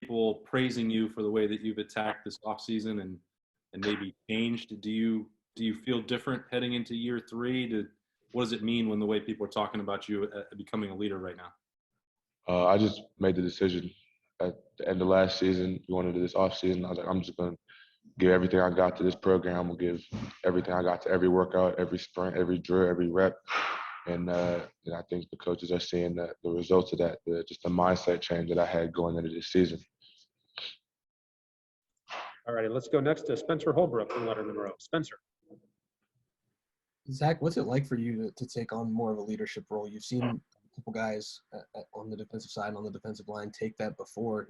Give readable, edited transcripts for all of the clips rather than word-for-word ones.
people praising you for the way that you've attacked this offseason and maybe changed. Do you feel different heading into year 3? What does it mean when the way people are talking about you becoming a leader right now? I just made the decision at the end of last season, going into this offseason. I was like, I'm just going to give everything I got to this program. I'm going to give everything I got to every workout, every sprint, every drill, every rep. And I think the coaches are seeing the results of that, just the mindset change that I had going into this season. All righty, let's go next to Spencer Holbrook in letter number 0. Spencer. Zach, what's it like for you to take on more of a leadership role? You've seen a couple guys on the defensive side and on the defensive line take that before.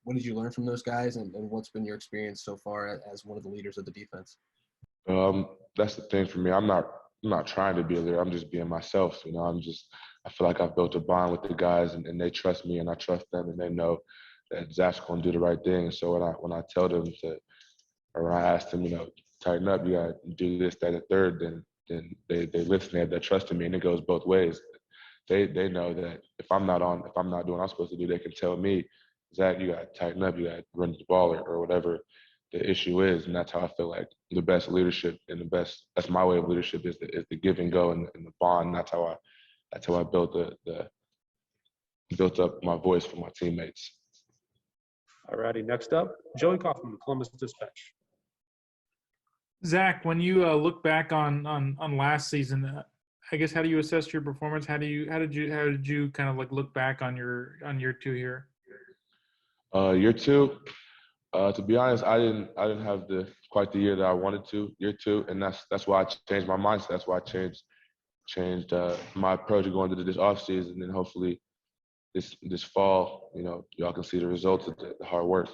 What did you learn from those guys, and what's been your experience so far as one of the leaders of the defense? That's the thing for me. I'm not trying to be a leader. I'm just being myself. I feel like I've built a bond with the guys, and they trust me, and I trust them, and they know that Zach's going to do the right thing. And so when I tell them or when I ask them, tighten up, you got to do this, that, and third, then they listen. They have that trust in me, and it goes both ways. They know that if I'm not doing what I'm supposed to do, they can tell me, Zach, you got to tighten up, you got to run the ball or whatever the issue is. And that's how I feel like the best leadership and that's my way of leadership is the give and go and the bond. And that's how I built up my voice for my teammates. All righty, next up, Joey Kaufman, Columbus Dispatch. Zach, when you look back on last season, I guess how do you assess your performance? How did you kind of like look back on year 2 here? Year 2, to be honest, I didn't have quite the year that I wanted to. Year 2, and that's why I changed my mindset. That's why I changed my approach going into this offseason, and hopefully this fall, y'all can see the results of the hard work.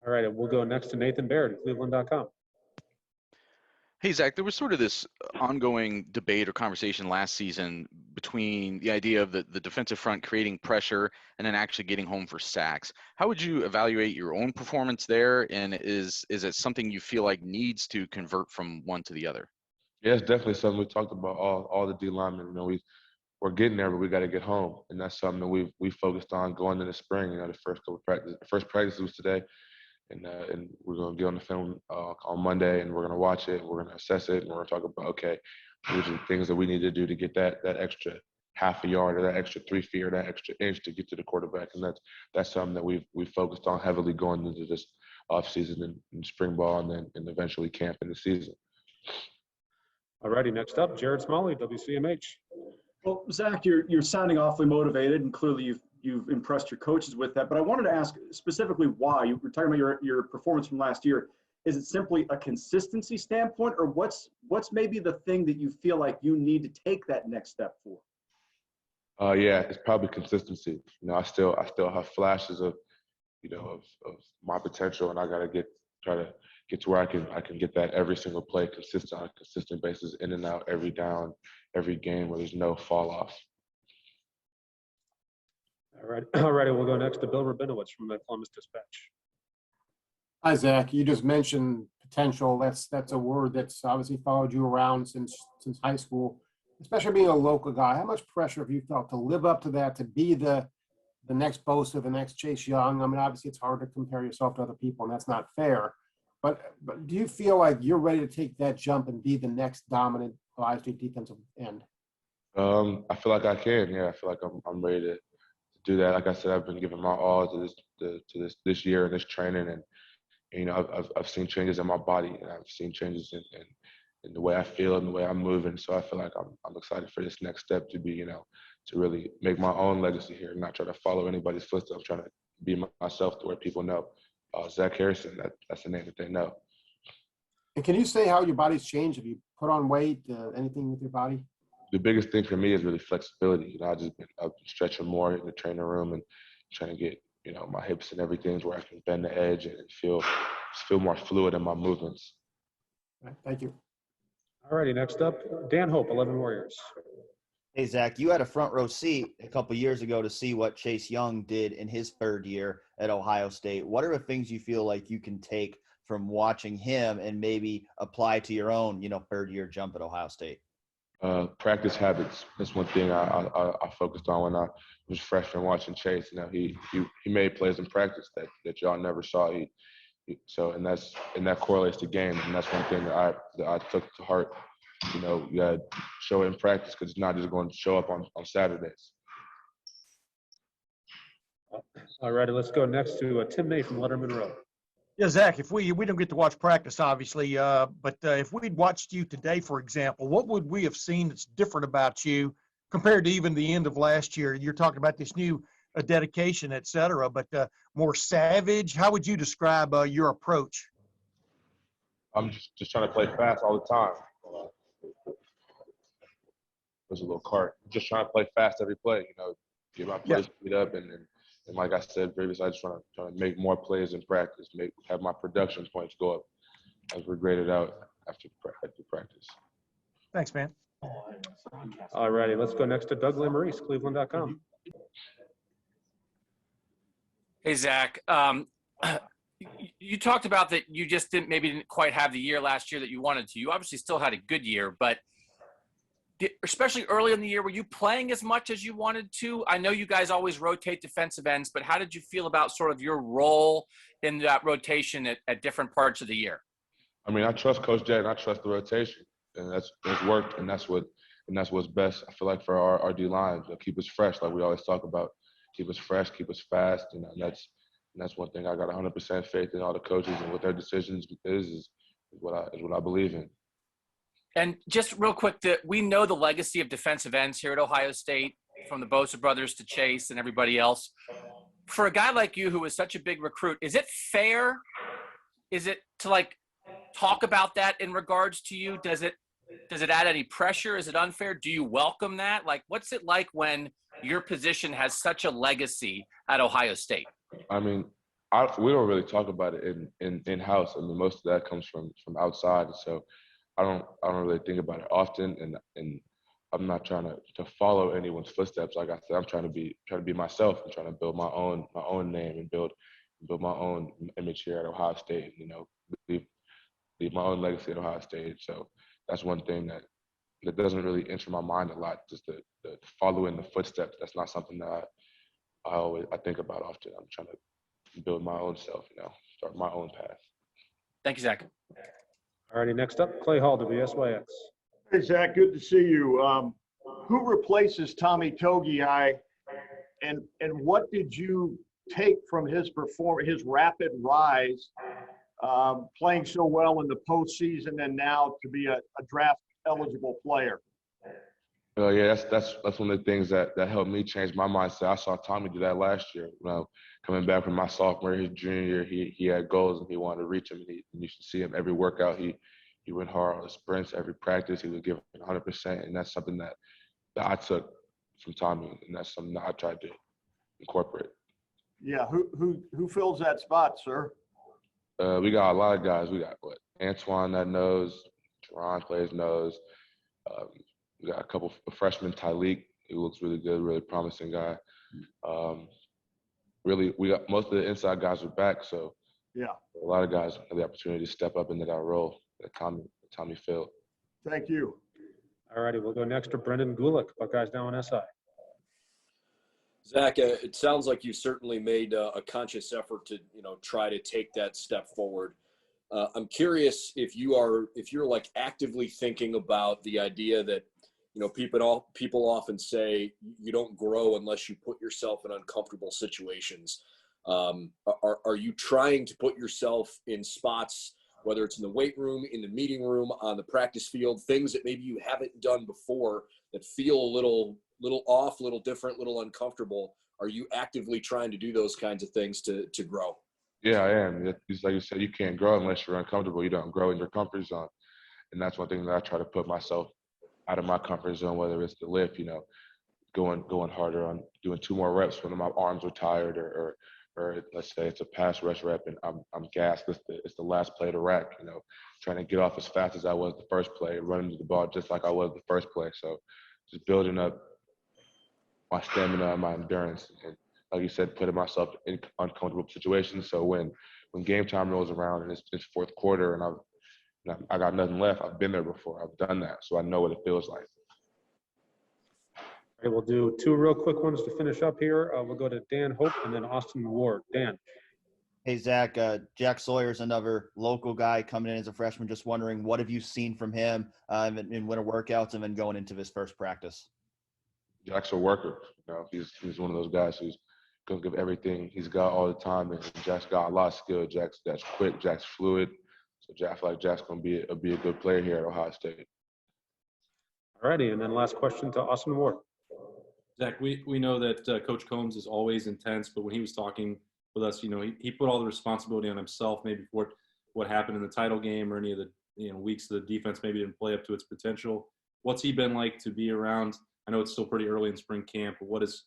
All right, we'll go next to Nathan Baird, Cleveland.com. Hey, Zach, there was sort of this ongoing debate or conversation last season between the idea of the defensive front creating pressure and then actually getting home for sacks. How would you evaluate your own performance there? And is it something you feel like needs to convert from one to the other? Yeah, it's definitely something we talked about, all the D linemen. We're getting there, but we got to get home. And that's something that we focused on going into the spring. The first practice was today. And we're going to get on the film on Monday, and we're going to watch it, and we're going to assess it, and we're going to talk about, okay, these are the things that we need to do to get that extra half a yard or that extra 3 feet or that extra inch to get to the quarterback. And that's something that we've focused on heavily going into this offseason and spring ball and eventually camp in the season. All righty, next up, Jared Smalley, WCMH. Well, Zach, you're sounding awfully motivated, and clearly you've impressed your coaches with that. But I wanted to ask specifically why. You were talking about your performance from last year. Is it simply a consistency standpoint, or what's maybe the thing that you feel like you need to take that next step for? Yeah, it's probably consistency. I still have flashes of my potential, and I got to try to get to where I can get that every single play on a consistent basis, in and out, every down, every game where there's no fall off. All right, we'll go next to Bill Rabinowitz from the Columbus Dispatch. Hi, Zach. You just mentioned potential. That's a word that's obviously followed you around since high school, especially being a local guy. How much pressure have you felt to live up to that, to be the next Bosa, the next Chase Young? I mean, obviously it's hard to compare yourself to other people, and that's not fair. But do you feel like you're ready to take that jump and be the next dominant Ohio State defensive end? I feel like I can. Yeah, I feel like I'm ready to do that. Like I said, I've been giving my all to this year and this training, and I've seen changes in my body, and I've seen changes in the way I feel and the way I'm moving. So I feel like I'm excited for this next step to be, to really make my own legacy here, and not try to follow anybody's footsteps. Trying to be myself to where people know Zach Harrison. That's the name that they know. And can you say how your body's changed? Have you put on weight? Anything with your body? The biggest thing for me is really flexibility. I've been stretching more in the training room and trying to get my hips and everything to where I can bend the edge and feel more fluid in my movements. All right, thank you. All righty, next up, Dan Hope, 11 Warriors. Hey, Zach, you had a front row seat a couple years ago to see what Chase Young did in his third year at Ohio State. What are the things you feel like you can take from watching him and maybe apply to your own, third year jump at Ohio State? Practice habits. That's one thing I focused on when I was freshman watching Chase. You know, he made plays in practice that y'all never saw. So and that correlates to games, and that's one thing that I took to heart. You know, you gotta show it in practice because it's not just going to show up on Saturdays. All righty, let's go next to Tim May from Letterman Row. Yeah, Zach, if we don't get to watch practice, obviously, but if we'd watched you today, for example, what would we have seen that's different about you compared to even the end of last year? You're talking about this new dedication, et cetera, but more savage. How would you describe your approach? I'm just trying to play fast all the time. There's a little cart. I'm just trying to play fast every play. You know, get my play speed up, and like I said previously, I just trying to make more plays in practice, have my production points go up as we're graded out after practice. Thanks, man. All righty, let's go next to Doug Lesmerises, Cleveland.com. Hey, Zach. You talked about that you just didn't quite have the year last year that you wanted to. You obviously still had a good year, but especially early in the year, were you playing as much as you wanted to? I know you guys always rotate defensive ends, but how did you feel about sort of your role in that rotation at different parts of the year? I mean, I trust Coach Jett and I trust the rotation, and that's worked, and that's what's best. I feel like for our D line, keep us fresh, like we always talk about, keep us fresh, keep us fast, and that's one thing I got 100% faith in all the coaches and what their decisions is what I believe in. And just real quick, we know the legacy of defensive ends here at Ohio State, from the Bosa brothers to Chase and everybody else. For a guy like you who is such a big recruit, is it fair? Is it to like talk about that in regards to you? Does it add any pressure? Is it unfair? Do you welcome that? Like, what's it like when your position has such a legacy at Ohio State? I mean, we don't really talk about it in house. I mean, most of that comes from outside, so I don't really think about it often, and I'm not trying to follow anyone's footsteps. Like I said, I'm trying to be myself. I'm trying to build my own name and build my own image here at Ohio State. You know, leave my own legacy at Ohio State. So that's one thing that doesn't really enter my mind a lot. Just the follow in the footsteps. That's not something that I think about often. I'm trying to build my own self. You know, start my own path. Thank you, Zach. All righty, next up, Clay Hall, WSYX. Hey, Zach, good to see you. Who replaces Tommy Togiai, and what did you take from his rapid rise, playing so well in the postseason and now to be a draft-eligible player? Yeah, that's one of the things that helped me change my mindset. I saw Tommy do that last year. You know, coming back from my sophomore, his junior year, he had goals and he wanted to reach them. And you should see him every workout. He went hard on the sprints, every practice. He was giving 100%, and that's something that I took from Tommy, and that's something that I tried to incorporate. Yeah, who fills that spot, sir? We got a lot of guys. We got Antoine that knows, Teron plays knows. We got a couple of freshmen, Tyleek, who looks really good, really promising guy. Really, we got most of the inside guys are back, so yeah, a lot of guys have the opportunity to step up into that role that Tommy filled. Thank you. All righty, we'll go next to Brendan Gulick, Buckeyes Now on SI. Zach, it sounds like you certainly made a conscious effort to try to take that step forward. I'm curious if you're like actively thinking about the idea that people often say you don't grow unless you put yourself in uncomfortable situations. Are you trying to put yourself in spots, whether it's in the weight room, in the meeting room, on the practice field, things that maybe you haven't done before that feel a little off, a little different, a little uncomfortable? Are you actively trying to do those kinds of things to grow? Yeah, I am. It's like you said, you can't grow unless you're uncomfortable. You don't grow in your comfort zone. And that's one thing that I try to put myself out of my comfort zone, whether it's the lift, going harder on doing 2 more reps when my arms are tired, or let's say it's a pass rush rep and I'm gassed. It's the last play of the rack, trying to get off as fast as I was the first play, running to the ball just like I was the first play. So just building up my stamina and my endurance. And like you said, putting myself in uncomfortable situations. So when game time rolls around and it's fourth quarter and I got nothing left, I've been there before. I've done that. So I know what it feels like. Okay, we'll do two real quick ones to finish up here. We'll go to Dan Hope and then Austin Ward. Dan. Hey, Zach, Jack Sawyer's another local guy coming in as a freshman. Just wondering, what have you seen from him in winter workouts and then going into his first practice? Jack's a worker. You know, he's one of those guys who's gonna give everything he's got all the time, and Jack's got a lot of skill. Jack's quick. Jack's fluid. So I feel like Jack's gonna be a good player here at Ohio State. All righty, and then last question to Austin Ward. Zach, we know that Coach Combs is always intense, but when he was talking with us, you know, he put all the responsibility on himself, maybe for what happened in the title game or any of the weeks the defense maybe didn't play up to its potential. What's he been like to be around? I know it's still pretty early in spring camp, but is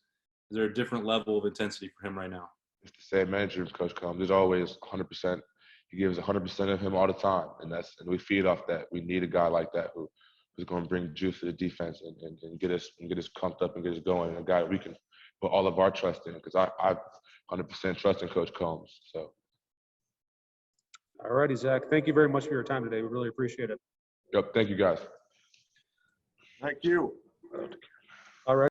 there a different level of intensity for him right now? It's the same manager, Coach Combs. There's always 100%. He gives 100% of him all the time, and we feed off that. We need a guy like that who's going to bring juice to the defense and get us pumped up and get us going. And a guy we can put all of our trust in, because I 100% trust in Coach Combs. So. All righty, Zach. Thank you very much for your time today. We really appreciate it. Yep. Thank you, guys. Thank you. All right.